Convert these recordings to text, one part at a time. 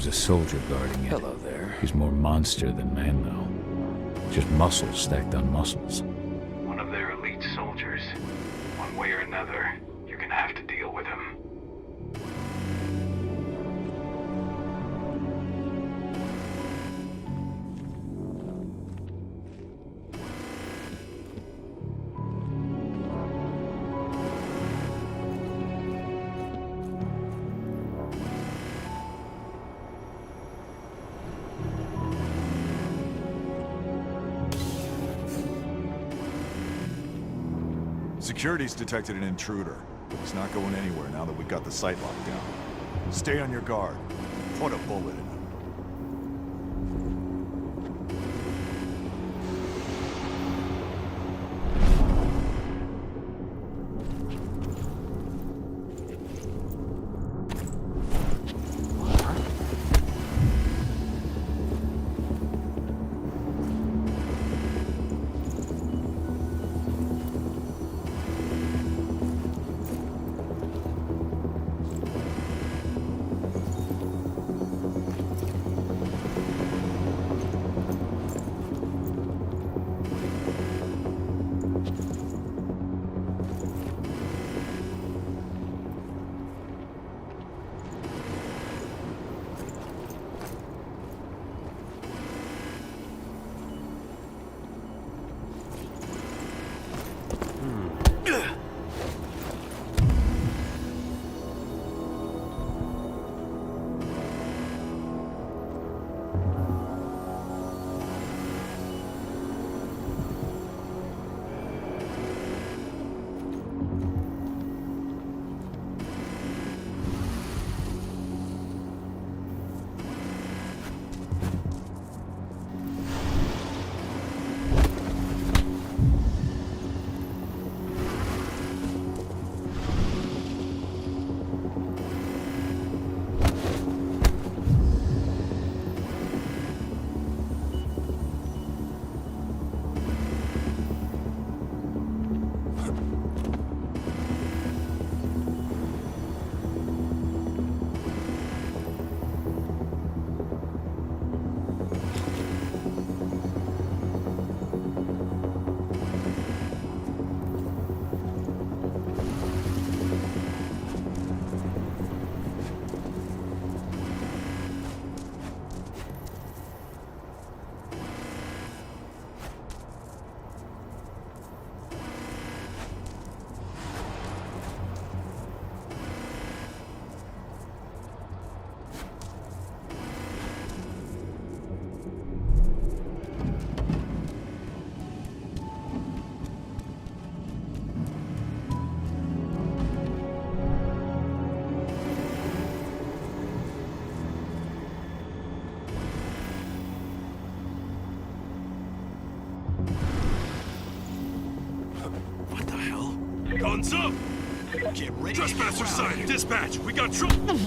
There's a soldier guarding it. Hello there. He's more monster than man, though. Just muscles stacked on muscles. One of their elite soldiers. One way or another, you're gonna have to deal with him. Security's detected an intruder. He's not going anywhere now that we've got the site locked down. Stay on your guard. Put a bullet in him. Guns up! Get ready. Trespasser sighted. Dispatch. We got trouble.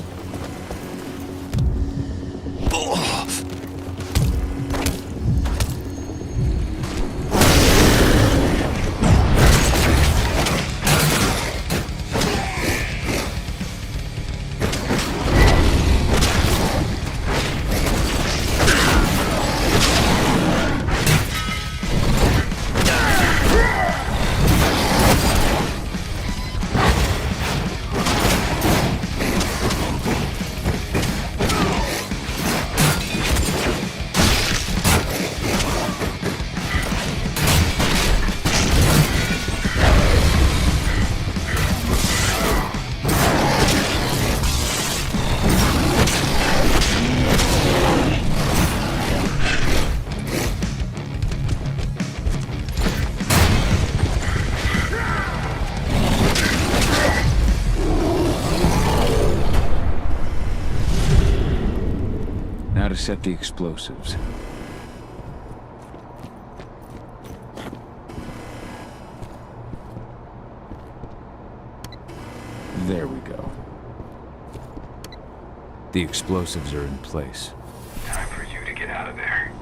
Now to set the explosives. There we go. The explosives are in place. Time for you to get out of there.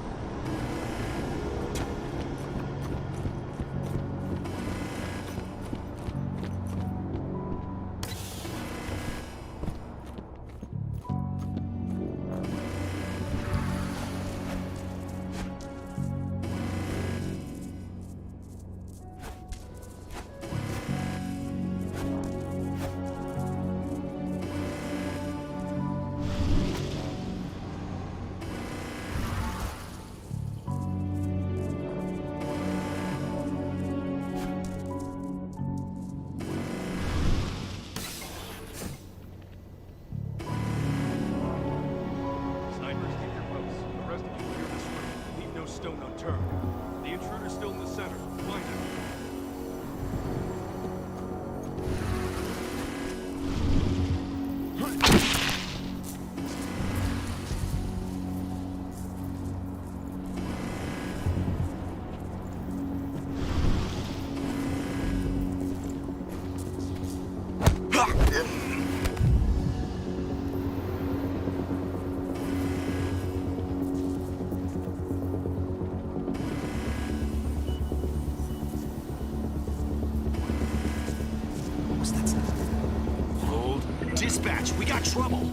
What's that sound? Hold. Dispatch, we got trouble.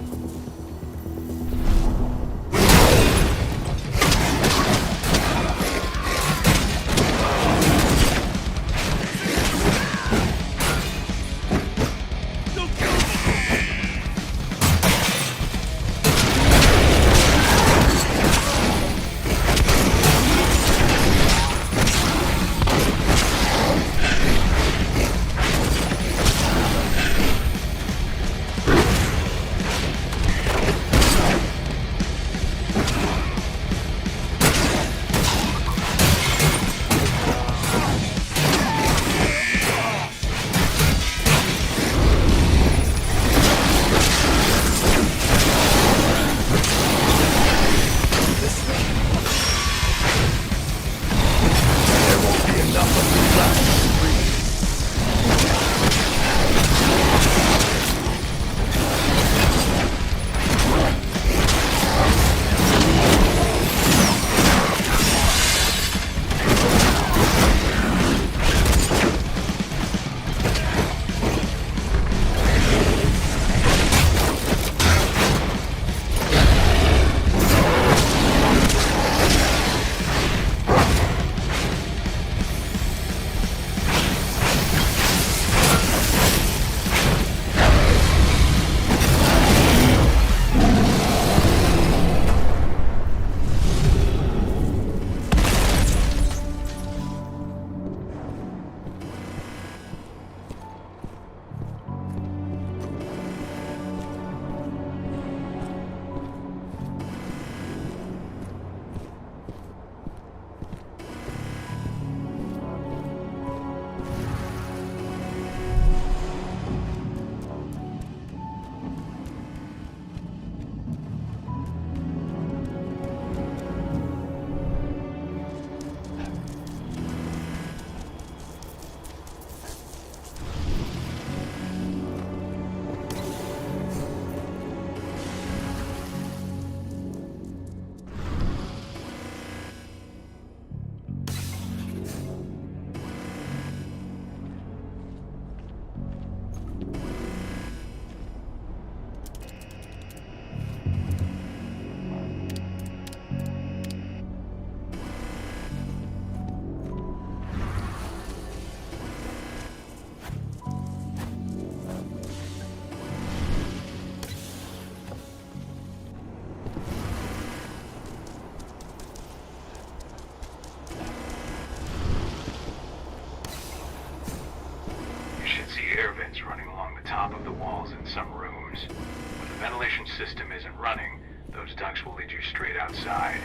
Running along the top of the walls in some rooms. When the ventilation system isn't running, those ducts will lead you straight outside.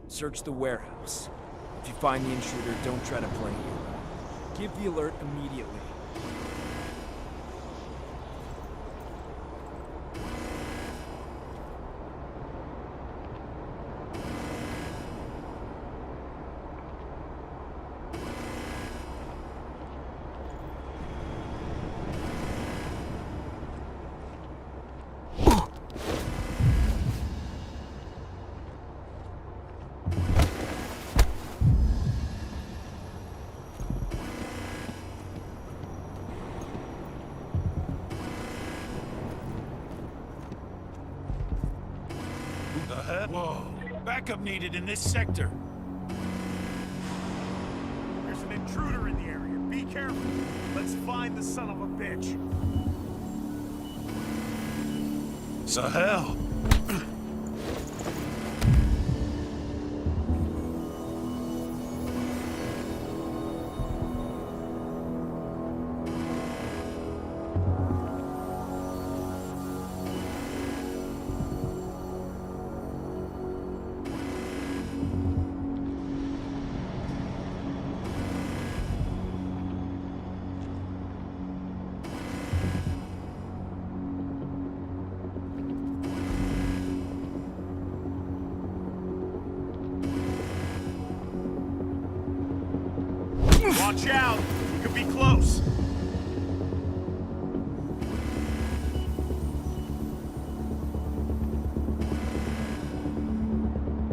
Search the warehouse. If you find the intruder, don't try to play hero. Give the alert immediately. Whoa. Backup needed in this sector. There's an intruder in the area. Be careful. Let's find the son of a bitch. Sahel. Watch out! Could be close.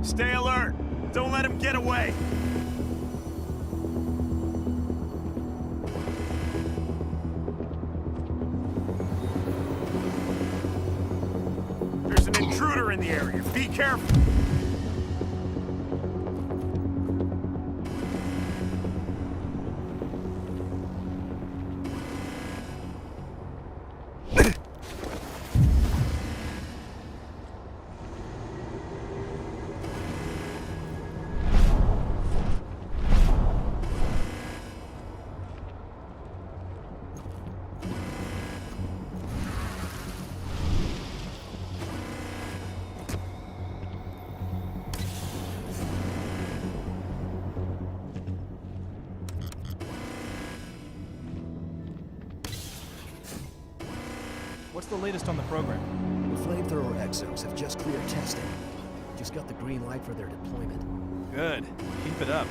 Stay alert! Don't let him get away! There's an intruder in the area. Be careful! What's the latest on the program? The flamethrower exos have just cleared testing. Just got the green light for their deployment. Good. Keep it up.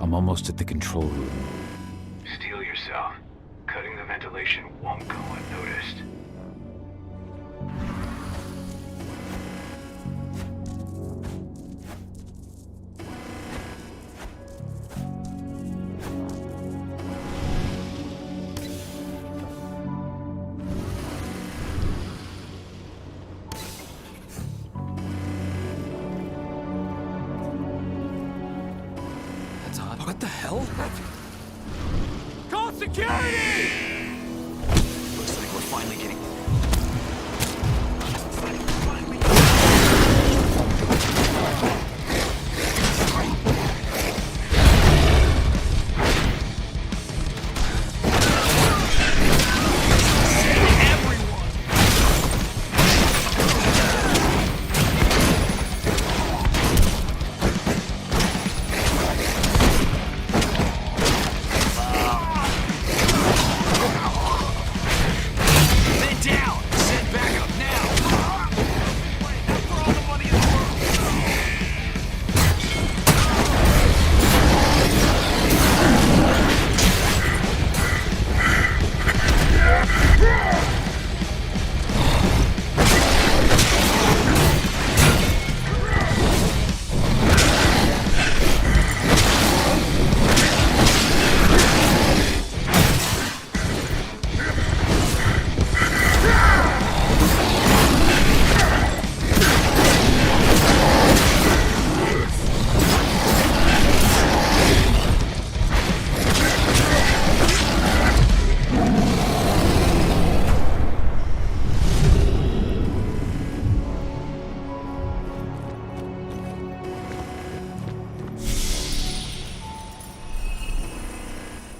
I'm almost at the control room. Steel yourself. Cutting the ventilation won't go unnoticed. That's odd. What the hell? Call security! Looks like we're finally getting...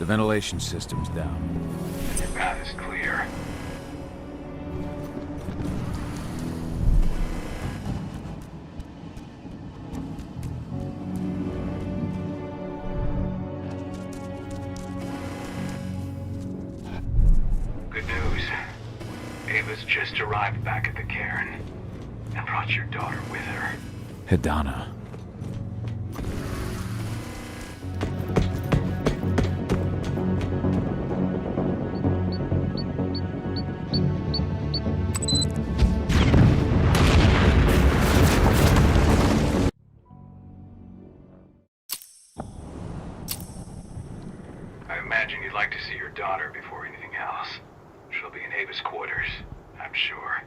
The ventilation system's down. Your path is clear. Good news. Ava's just arrived back at the cairn and brought your daughter with her. Hedana. I imagine you'd like to see your daughter before anything else. She'll be in Ava's quarters, I'm sure.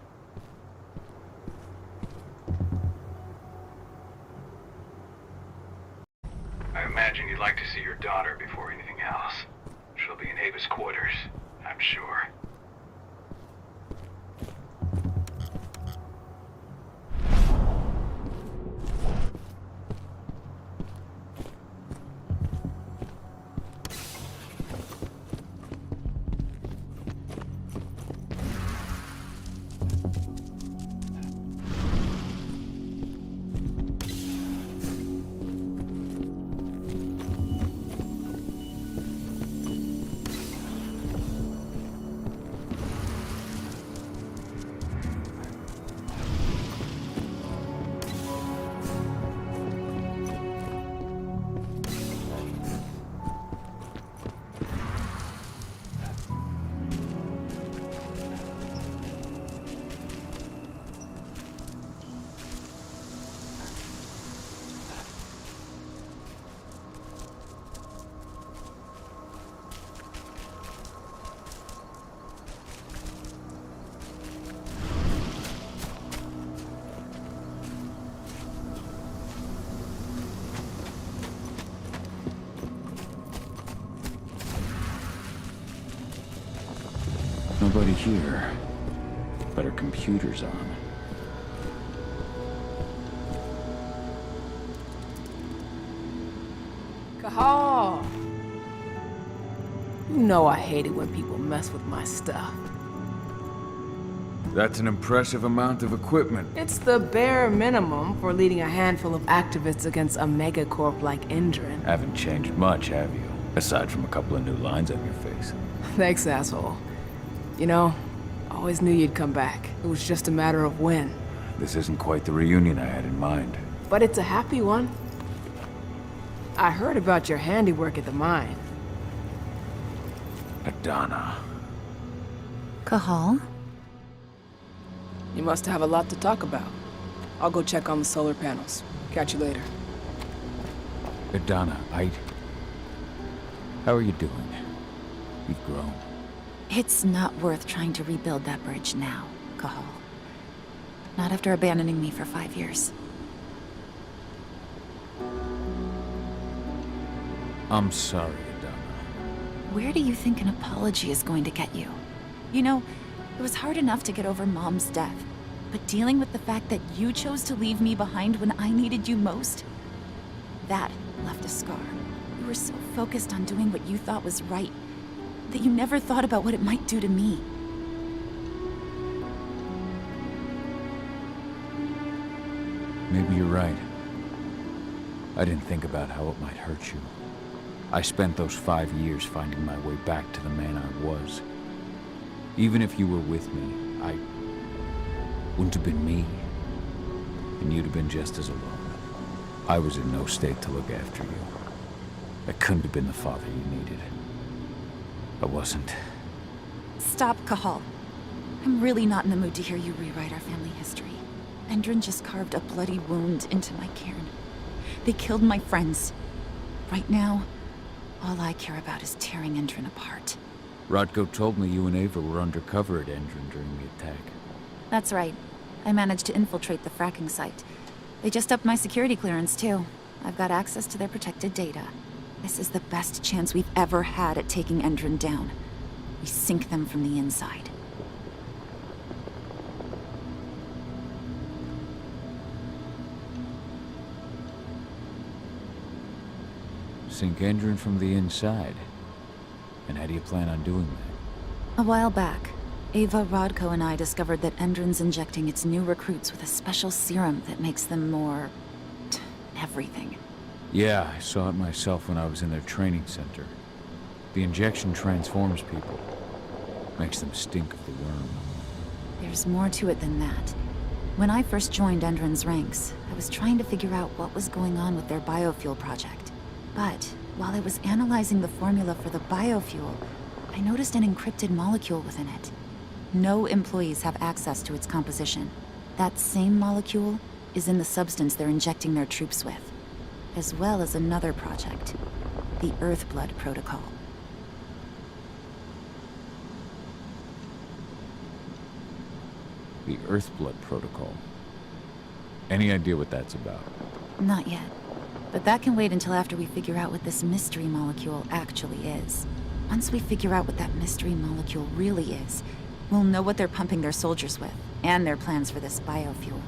I imagine you'd like to see your daughter before anything else. She'll be in Ava's quarters, I'm sure. Nobody here. But her computer's on. Kahal! You know I hate it when people mess with my stuff. That's an impressive amount of equipment. It's the bare minimum for leading a handful of activists against a megacorp like Indran. Haven't changed much, have you? Aside from a couple of new lines on your face. Thanks, asshole. You know, I always knew you'd come back. It was just a matter of when. This isn't quite the reunion I had in mind. But it's a happy one. I heard about your handiwork at the mine. Adana. Cahal? You must have a lot to talk about. I'll go check on the solar panels. Catch you later. Adana, how are you doing? You've grown. It's not worth trying to rebuild that bridge now, Cahal. Not after abandoning me for 5 years. I'm sorry, Adana. Where do you think an apology is going to get you? You know, it was hard enough to get over Mom's death, but dealing with the fact that you chose to leave me behind when I needed you most, that left a scar. You were so focused on doing what you thought was right, that you never thought about what it might do to me. Maybe you're right. I didn't think about how it might hurt you. I spent those 5 years finding my way back to the man I was. Even if you were with me, I wouldn't have been me. And you'd have been just as alone. I was in no state to look after you. I couldn't have been the father you needed. I wasn't. Stop, Cahal. I'm really not in the mood to hear you rewrite our family history. Endron just carved a bloody wound into my cairn. They killed my friends. Right now, all I care about is tearing Endron apart. Rodko told me you and Ava were undercover at Endron during the attack. That's right. I managed to infiltrate the fracking site. They just upped my security clearance, too. I've got access to their protected data. This is the best chance we've ever had at taking Endron down. We sink them from the inside. Sink Endron from the inside. And how do you plan on doing that? A while back, Ava, Rodko, and I discovered that Endron's injecting its new recruits with a special serum that makes them more... everything. Yeah, I saw it myself when I was in their training center. The injection transforms people. Makes them stink of the worm. There's more to it than that. When I first joined Endron's ranks, I was trying to figure out what was going on with their biofuel project. But while I was analyzing the formula for the biofuel, I noticed an encrypted molecule within it. No employees have access to its composition. That same molecule is in the substance they're injecting their troops with, as well as another project, the Earthblood Protocol. The Earthblood Protocol. Any idea what that's about? Not yet. But that can wait until after we figure out what this mystery molecule actually is. Once we figure out what that mystery molecule really is, we'll know what they're pumping their soldiers with, and their plans for this biofuel.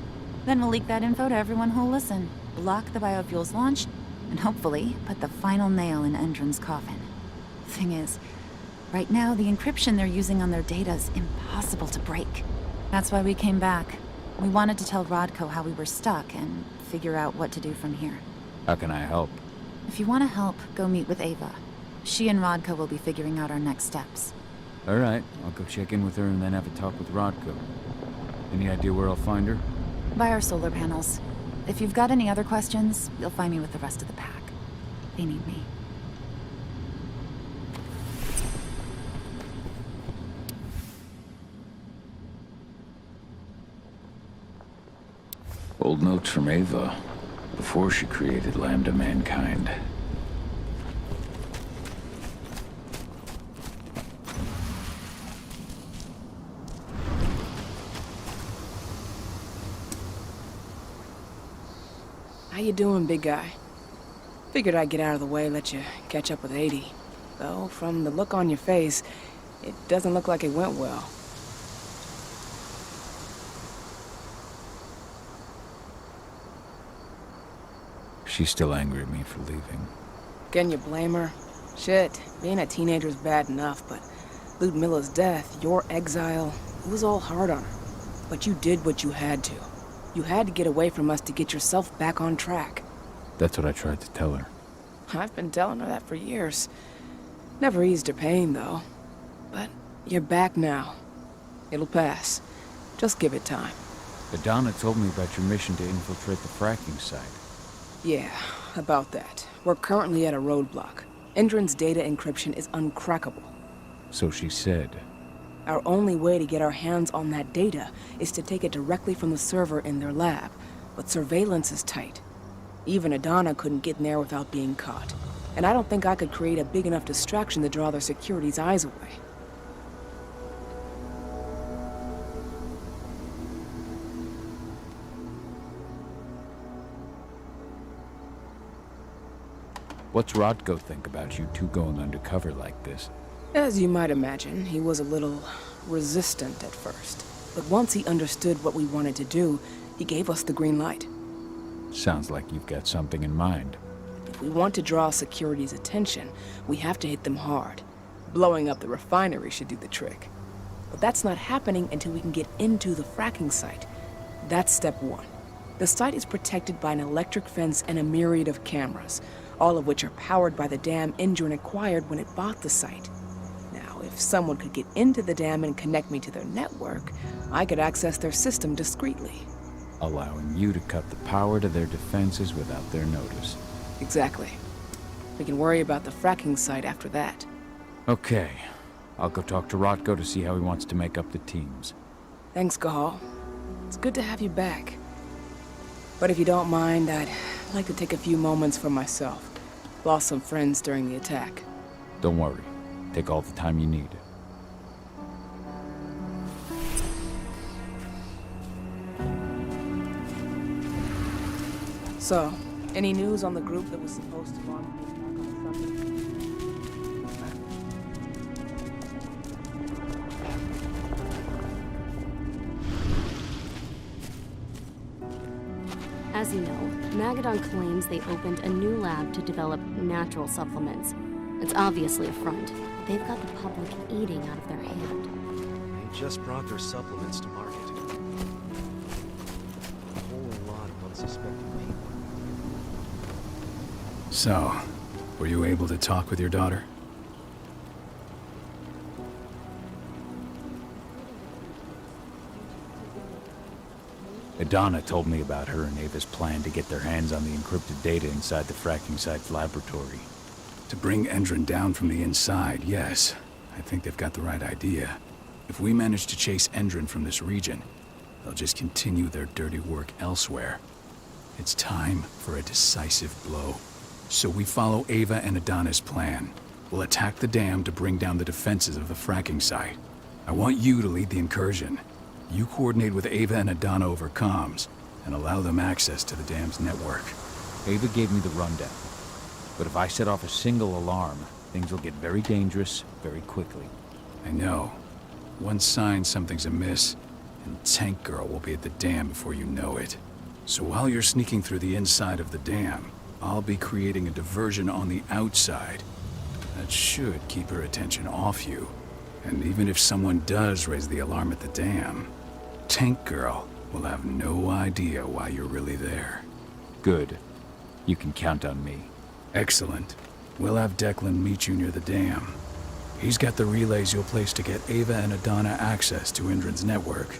Then we'll leak that info to everyone who'll listen, block the biofuel's launch, and hopefully put the final nail in Endron's coffin. Thing is, right now the encryption they're using on their data is impossible to break. That's why we came back. We wanted to tell Rodko how we were stuck and figure out what to do from here. How can I help? If you want to help, go meet with Ava. She and Rodko will be figuring out our next steps. All right, I'll go check in with her and then have a talk with Rodko. Any idea where I'll find her? By our solar panels. If you've got any other questions, you'll find me with the rest of the pack. They need me. Old notes from Ava, before she created Lambda Mankind. How you doing, big guy? Figured I'd get out of the way, let you catch up with 80. Though, from the look on your face, it doesn't look like it went well. She's still angry at me for leaving. Can you blame her? Shit, being a teenager's bad enough, but Ludmilla's death, your exile, it was all hard on her. But you did what you had to. You had to get away from us to get yourself back on track. That's what I tried to tell her. I've been telling her that for years. Never eased her pain, though. But you're back now. It'll pass. Just give it time. Adana told me about your mission to infiltrate the fracking site. Yeah, about that. we're currently at a roadblock. Endron's data encryption is uncrackable. So she said. Our only way to get our hands on that data is to take it directly from the server in their lab, but surveillance is tight. Even Adana couldn't get in there without being caught. And I don't think I could create a big enough distraction to draw their security's eyes away. What's Rodko think about you two going undercover like this? As you might imagine, he was a little resistant at first. But once he understood what we wanted to do, he gave us the green light. Sounds like you've got something in mind. If we want to draw security's attention, we have to hit them hard. Blowing up the refinery should do the trick. But that's not happening until we can get into the fracking site. That's step one. The site is protected by an electric fence and a myriad of cameras, all of which are powered by the dam Endron acquired when it bought the site. Now, if someone could get into the dam and connect me to their network, I could access their system discreetly. Allowing you to cut the power to their defenses without their notice. Exactly. We can worry about the fracking site after that. Okay. I'll go talk to Rodko to see how he wants to make up the teams. Thanks, Gahal. It's good to have you back. But if you don't mind, I'd like to take a few moments for myself. Lost some friends during the attack. Don't worry. Take all the time you need. So, any news on the group that was supposed to launch the attack on Sunday? As you know, Magadon claims they opened a new lab to develop natural supplements. It's obviously a front. They've got the public eating out of their hand. They just brought their supplements to market. A whole lot of unsuspecting people. So, were you able to talk with your daughter? Adana told me about her and Ava's plan to get their hands on the encrypted data inside the fracking site's laboratory. To bring Endron down from the inside, yes. I think they've got the right idea. If we manage to chase Endron from this region, they'll just continue their dirty work elsewhere. It's time for a decisive blow. So we follow Ava and Adana's plan. We'll attack the dam to bring down the defenses of the fracking site. I want you to lead the incursion. You coordinate with Ava and Adana over comms, and allow them access to the dam's network. Ava gave me the rundown. But if I set off a single alarm, things will get very dangerous very quickly. I know. One sign something's amiss, and Tank Girl will be at the dam before you know it. So while you're sneaking through the inside of the dam, I'll be creating a diversion on the outside. That should keep her attention off you. And even if someone does raise the alarm at the dam, Tank Girl will have no idea why you're really there. Good. You can count on me. Excellent. We'll have Declan meet you near the dam. He's got the relays you'll place to get Ava and Adana access to Endron's network.